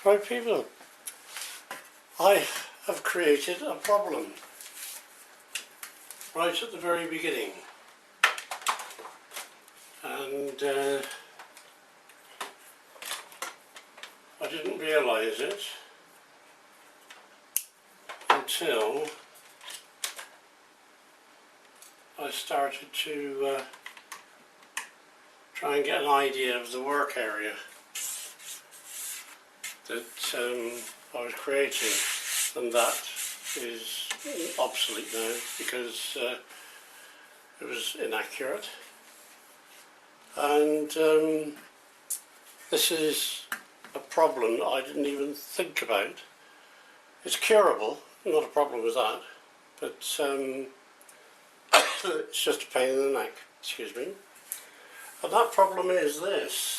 Right people, I have created a problem right at the very beginning, and I didn't realise it until I started to try and get an idea of the work area that I was creating, and that is obsolete now because it was inaccurate. And this is a problem that I didn't even think about. It's curable, not a problem with that, but it's just a pain in the neck, excuse me. And that problem is this.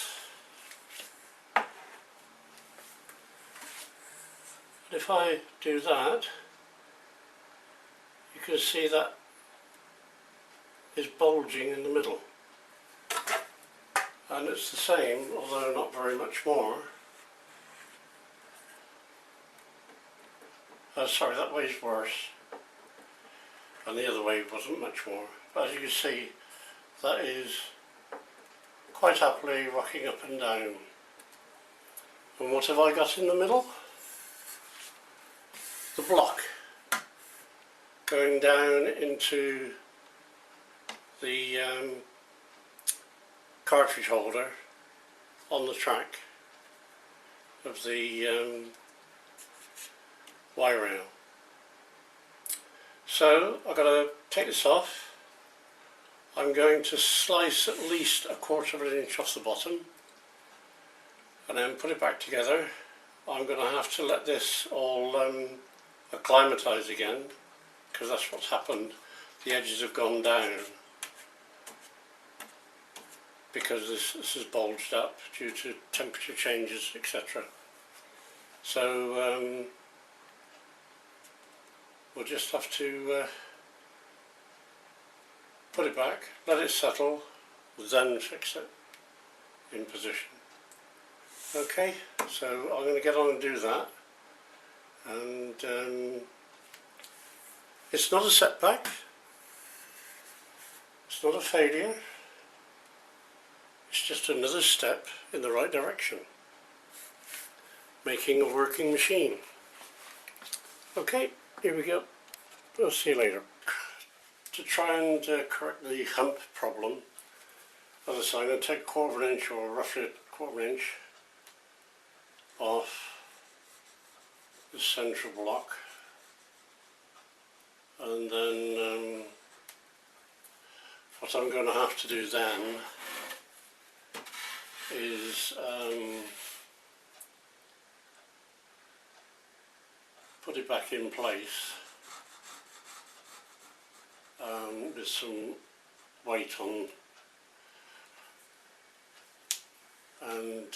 If I do that, you can see that is bulging in the middle, and it's the same, although not very much more. Sorry, that way's worse, and the other way wasn't much more. But as you can see, that is quite happily rocking up and down. And what have I got in the middle? The block going down into the cartridge holder on the track of the Y rail. So I've got to take this off. I'm going to slice at least 1/4 of an inch off the bottom and then put it back together. I'm going to have to let this all acclimatise again, because that's what's happened. The edges have gone down because this has bulged up due to temperature changes, etc. So we'll just have to put it back, let it settle, then fix it in position. Okay, so I'm going to get on and do that. And it's not a setback, it's not a failure, it's just another step in the right direction, making a working machine. Okay, here we go. I'll see you later. To try and correct the hump problem, as I say, I'm going to take 1/4 of an inch, or roughly 1/4 of an inch, off the central block, and then what I'm going to have to do then is put it back in place with some weight on, and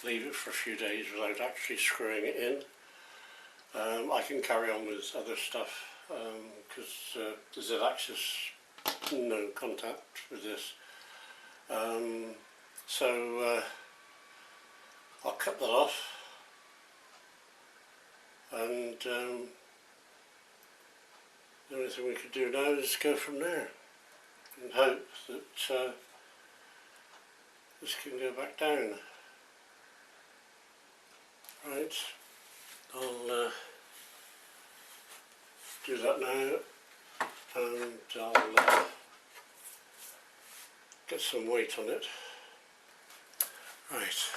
leave it for a few days without actually screwing it in. I can carry on with other stuff because the Z-axis, no contact with this. So I'll cut that off, and the only thing we could do now is go from there and hope that this can go back down. Right, I'll do that now, and I'll get some weight on it. Right.